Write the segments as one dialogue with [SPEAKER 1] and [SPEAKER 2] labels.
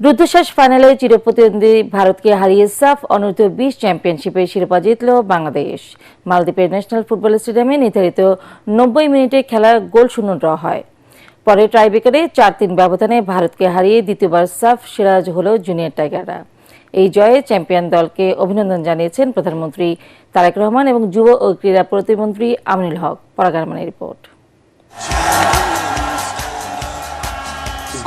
[SPEAKER 1] রুদ্ধশ্বাস ফাইনালে চিরপ্রতিদ্বন্দ্বী ভারতকে হারিয়ে সাফ অনূর্ধ্ব-20 চ্যাম্পিয়নশিপের শিরোপা জিতল বাংলাদেশ। মালদ্বীপের ন্যাশনাল ফুটবল স্টেডিয়ামে নির্ধারিত 90 মিনিটে খেলা গোলশূন্য ড্র হয়। পরে টাইব্রেকারে 4-3 ব্যবধানে ভারতকে হারিয়ে দ্বিতীয়বার সাফ সেরা হল জুনিয়র টাইগাররা। এই জয়ে চ্যাম্পিয়ন দলকে অভিনন্দন জানিয়েছেন প্রধানমন্ত্রী তারেক রহমান এবং যুব ও ক্রীড়া প্রতিমন্ত্রী আমিনুল হক। পরাগারমানের রিপোর্ট।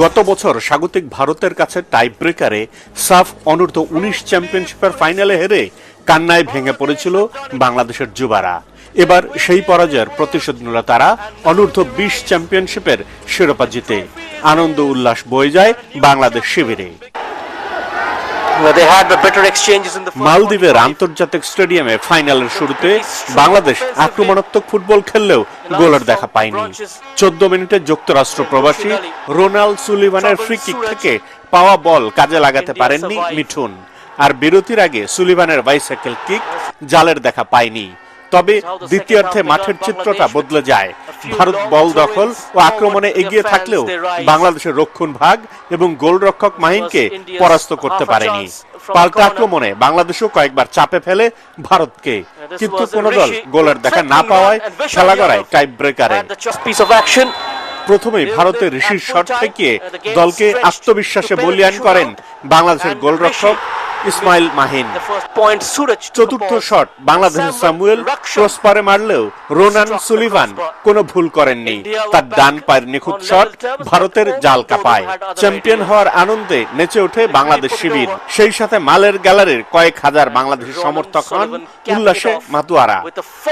[SPEAKER 2] গত বছর স্বাগতিক ভারতের কাছে টাইব্রেকারে সাফ অনূর্ধ্ব-19 চ্যাম্পিয়নশিপের ফাইনালে হেরে কান্নায় ভেঙে পড়েছিল বাংলাদেশের যুবারা। এবার সেই পরাজয়ের প্রতিশোধ নিল তারা অনূর্ধ্ব-20 চ্যাম্পিয়নশিপের শিরোপা জিতে। আনন্দ উল্লাস বয়ে যায় বাংলাদেশ শিবিরে। মালদ্বীপের আন্তর্জাতিক স্টেডিয়ামে ফাইনালের শুরুতে বাংলাদেশ আক্রমণাত্মক ফুটবল খেললেও গোলের দেখা পায়নি। 14 মিনিটে যুক্তরাষ্ট্র প্রবাসী রোনাল্ড সুলিভানের ফ্রি কিক থেকে পাওয়া বল কাজে লাগাতে পারেননি মিঠুন, আর বিরতির আগে সুলিভানের বাইসাইকেল কিক জালের দেখা পায়নি। তবে দ্বিতীয়ার্ধে মাঠের চিত্রটা বদলে যায়। ভারত বল দখল ও আক্রমণে এগিয়ে থাকলেও বাংলাদেশের রক্ষণভাগ এবং গোলরক্ষক মাহিনকে পরাস্ত করতে পারেনি। পাল্টা আক্রমণে বাংলাদেশও কয়েকবার চাপে ফেলে ভারতকে, কিন্তু কোন দল গোলের দেখা না পাওয়ায় খেলা গড়ায় টাই ব্রেকারে। প্রথমেই ভারতের ঋষির শট থেকে দলকে আত্মবিশ্বাসে বলীয়ান করেন বাংলাদেশের গোলরক্ষক ইসমাইল মাহিন। চতুর্থ শট বাংলাদেশের সামুয়েল ক্রসবারে মারলেও রোনান সুলিভান কোনো ভুল করেননি। তার ডান পায়ের নিখুঁত শট ভারতের জাল কাঁপায়। চ্যাম্পিয়ন হওয়ার আনন্দে নেচে ওঠে বাংলাদেশ শিবির। সেই সাথে মালের গ্যালারির কয়েক হাজার বাংলাদেশের সমর্থক হন উল্লাসে মাতুয়ারা।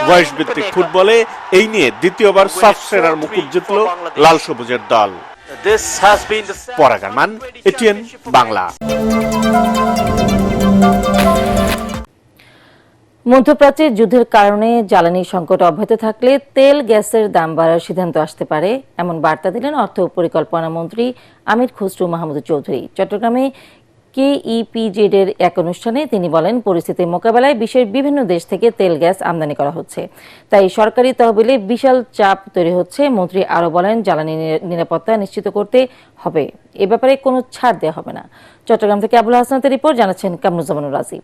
[SPEAKER 2] বয়সভিত্তিক ফুটবলে এই নিয়ে দ্বিতীয়বার সাফ সেরার মুকুট জিতল লাল সবুজের দল। পরাগারমান, এটিএন বাংলা।
[SPEAKER 1] মধ্যপ্রাচ্যের যুদ্ধের কারণে জ্বালানি সংকট অব্যাহত থাকলে তেল গ্যাসের দাম বাড়ার সিদ্ধান্ত আসতে পারে, এমন বার্তা দিলেন অর্থ পরিকল্পনা মন্ত্রী আমির খসরু মাহমুদ চৌধুরী। চট্টগ্রামে KEPZ এর এক অনুষ্ঠানে তিনি বলেন, পরিস্থিতি মোকাবেলায় বিশ্বের বিভিন্ন দেশ থেকে তেল গ্যাস আমদানি করা হচ্ছে, তাই সরকারি তহবিলে বিশাল চাপ তৈরি হচ্ছে। মন্ত্রী আরও বলেন, জ্বালানি নিরাপত্তা নিশ্চিত করতে হবে, এ ব্যাপারে কোনো ছাড় দেওয়া হবে না। চট্টগ্রাম থেকে আবুল হাসনাতের রিপোর্ট, জানাচ্ছেন কামরুজ্জামানুর রাজীব।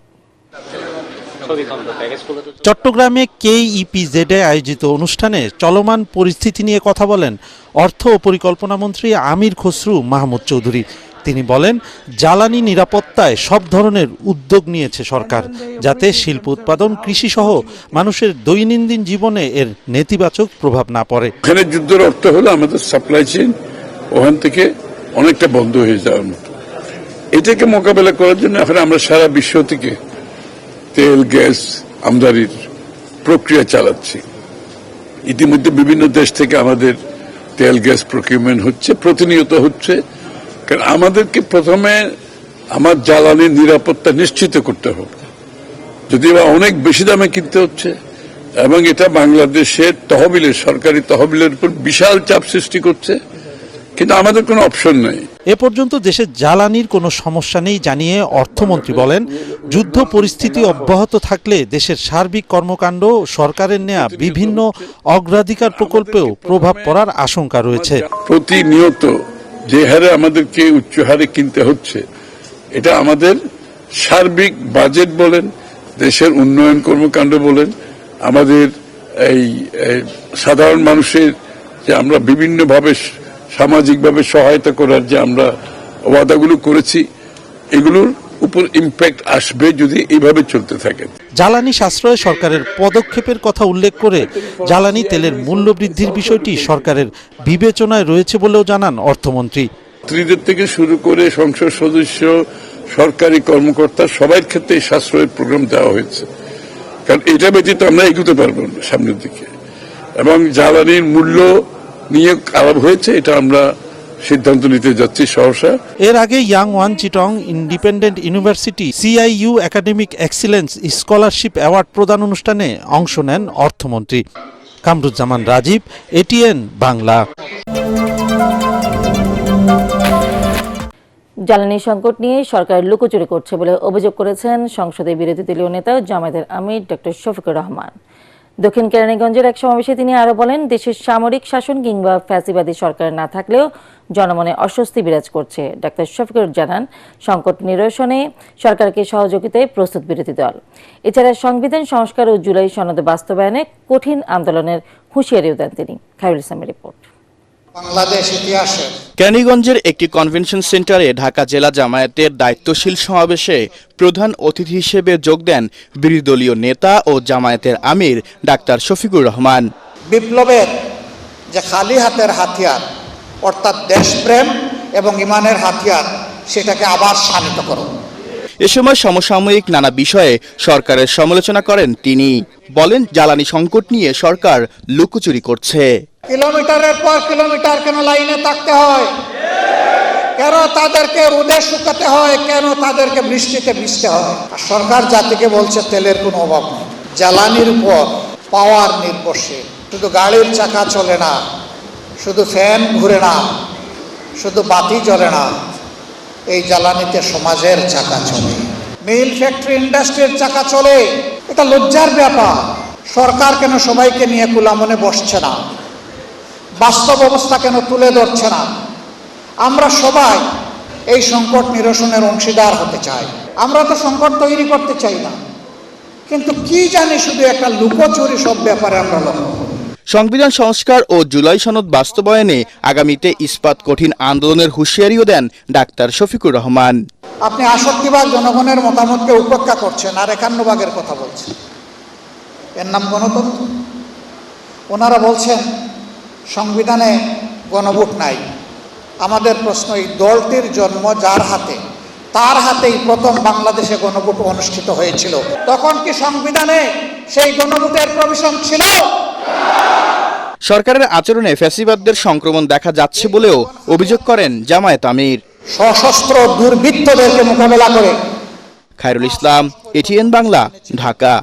[SPEAKER 3] চট্টগ্রামে KEPZ এ আয়োজিত অনুষ্ঠানে চলমান পরিস্থিতি নিয়ে কথা বলেন অর্থ ও পরিকল্পনা মন্ত্রী আমির খসরু মাহমুদ চৌধুরী। তিনি বলেন, জ্বালানি নিরাপত্তায় সব ধরনের উদ্যোগ নিয়েছে সরকার, যাতে শিল্প উৎপাদন, কৃষি সহ মানুষের দৈনন্দিন জীবনে এর নেতিবাচক প্রভাব না পড়ে।
[SPEAKER 4] এখানে যুদ্ধের অর্থ হলো আমাদের সাপ্লাই চেইন ওখান থেকে অনেকটা বন্ধ হয়ে যাওয়ার মতো। এটাকে মোকাবেলা করার জন্য এখন আমরা সারা বিশ্ব থেকে তেল গ্যাস আমদানির প্রক্রিয়া চালাচ্ছি। ইতিমধ্যে বিভিন্ন দেশ থেকে আমাদের তেল গ্যাস প্রকিউরমেন্ট হচ্ছে, প্রতিনিয়ত হচ্ছে। কারণ আমাদেরকে প্রথমে আমার জ্বালানির নিরাপত্তা নিশ্চিত করতে হবে, যদিও অনেক বেশি দামে কিনতে হচ্ছে, এবং এটা বাংলাদেশের তহবিলের, সরকারি তহবিলের উপর বিশাল চাপ সৃষ্টি করছে, কিন্তু আমাদের কোনো অপশন নাই।
[SPEAKER 3] এ পর্যন্ত দেশের জ্বালানির কোনো সমস্যা নেই জানিয়ে অর্থমন্ত্রী বলেন, যুদ্ধ পরিস্থিতি অব্যাহত থাকলে দেশের সার্বিক কর্মকাণ্ড, সরকারের নেয়া বিভিন্ন অগ্রাধিকার প্রকল্পেও প্রভাব পড়ার আশঙ্কা রয়েছে।
[SPEAKER 4] প্রতিনিয়ত যে হারে আমাদেরকে উচ্চ হারে কিনতে হচ্ছে, এটা আমাদের সার্বিক বাজেট বলেন, দেশের উন্নয়ন কর্মকাণ্ড বলেন, আমাদের এই সাধারণ মানুষের যে আমরা বিভিন্নভাবে সামাজিকভাবে সহায়তা করার যে আমরা ওয়াদাগুলো করেছি, এগুলোর উপর ইম্প্যাক্ট আসবে যদি এইভাবে চলতে থাকে।
[SPEAKER 3] জ্বালানি সাশ্রয়ে সরকারের পদক্ষেপের কথা উল্লেখ করে জ্বালানি তেলের মূল্য বৃদ্ধির বিষয়টি সরকারের বিবেচনায় রয়েছে বলেও জানান অর্থমন্ত্রী।
[SPEAKER 4] মন্ত্রীদের থেকে শুরু করে সংসদ সদস্য, সরকারি কর্মকর্তা সবার ক্ষেত্রে সাশ্রয়ের প্রোগ্রাম দেওয়া হয়েছে, কারণ এটা ব্যতীত আমরা এগোতে পারবো না সামনের দিকে। এবং জ্বালানির মূল্য নিয়ে আলাপ হয়েছে, এটা আমরা সিদ্ধান্ত নিতে যাচ্ছি সহসা।
[SPEAKER 3] এর আগে ইয়াং ওয়ান Chittagong independent university CIU academic excellence scholarship award প্রদান অনুষ্ঠানে অংশ নেন অর্থমন্ত্রী। কামরুজ্জামান রাজীব, এটিএন বাংলা।
[SPEAKER 1] জ্বালানি সংকট নিয়ে সরকার লুকোচুরি করছে বলে অভিযোগ করেছেন সংসদের বিরোধী দলীয় নেতা জামায়াতের আমির ডক্টর শফিকুর রহমান। দক্ষিণ কেরানীগঞ্জের এক সমাবেশে তিনি আরো বলেন, দেশের সামরিক শাসন কিংবা ফ্যাসিবাদী সরকার না থাকলেও জনমনে অস্বস্তি বিরাজ করছে। ডাক্তার শফিকুর জানান, সংকট নিরসনে সরকারকে সহযোগিতায় প্রস্তুত বিরোধী দল। এছাড়া সংবিধান সংস্কার ও জুলাই সনদ বাস্তবায়নে কঠিন আন্দোলনের হুঁশিয়ারিও দেন তিনি। খায়রুল ইসলামের রিপোর্ট।
[SPEAKER 5] বাংলাদেশ ইতিহাসে
[SPEAKER 6] কেরানীগঞ্জের একটি কনভেনশন সেন্টারে ঢাকা জেলা জামায়াতের দায়িত্বশীল সমাবেশে প্রধান অতিথি হিসেবে যোগ দেন বিরোধী দলীয় নেতা ও জামায়াতের আমির ডাক্তার শফিকুর রহমান।
[SPEAKER 5] বিপ্লবের যে খালি হাতের হাতিয়ার অর্থাৎ দেশপ্রেম এবং ইমানের হাতিয়ার সেটাকে আবার শানিত করুন।
[SPEAKER 6] এ সময় সমসাময়িক নানা বিষয়ে সরকারের সমালোচনা করেন তিনি। বলেন, জ্বালানি সংকট নিয়ে সরকার লুকোচুরি করছে।
[SPEAKER 5] কিলোমিটারের পর কিলোমিটার কেন লাইনে থাকতে হয়? কেন তাদেরকে রোদে শুকাতে হয়? কেন তাদেরকে বৃষ্টিতে ভিজতে হয়? আর সরকার জাতিকে বলছে তেলের কোনো অভাব নেই, জ্বালানির উপর পাওয়ার নির্ভরশীল। শুধু গাড়ির চাকা চলে না, শুধু ফ্যান ঘুরে না, শুধু বাতি জ্বলে না, এই জ্বালানিতে সমাজের চাকা চলে, মিল ফ্যাক্টরি ইন্ডাস্ট্রির চাকা চলে। এটা লজ্জার ব্যাপার। সরকার কেন সবাইকে নিয়ে কুলামনে বসছে না? বাস্তব অবস্থা কেন তুলে ধরছে না? আমরা সবাই এই সংকট নিরসনের অংশীদার হতে চাই। আমরা তো সংকট তৈরি করতে চাই না, কিন্তু কি জানি শুধু একটা লুকোচুরি সব ব্যাপারে আমরা লক্ষ্য করি।
[SPEAKER 6] সংবিধান সংস্কার ও জুলাই সনদ বাস্তবায়নে আগামীতে ইস্পাত কঠিন আন্দোলনের হুঁশিয়ারিও দেন ডাক্তার শফিকুর রহমান।
[SPEAKER 5] আপনি ৬৮ ভাগ জনগণের মতামতকে উপেক্ষা করছেন আর ৫১ ভাগের কথা বলছেন। এর নাম গণতন্ত্র? ওনারা বলছেন সংবিধানে গণভোট নাই। আমাদের প্রশ্ন, এই দলটির জন্ম যার হাতে, তার হাতেই প্রথম বাংলাদেশে গণভোট অনুষ্ঠিত হয়েছিল। তখন কি সংবিধানে সেই গণভোটের প্রভিশন ছিল?
[SPEAKER 6] সরকারের আচরণে ফ্যাসিবাদদের সংক্রমণ দেখা যাচ্ছে বলেও অভিযোগ করেন জামায়াত আমির।
[SPEAKER 5] সশস্ত্র দুর্বৃত্তদেরকে মোকাবেলা করে।
[SPEAKER 6] খায়রুল ইসলাম, এটিএন বাংলা, ঢাকা।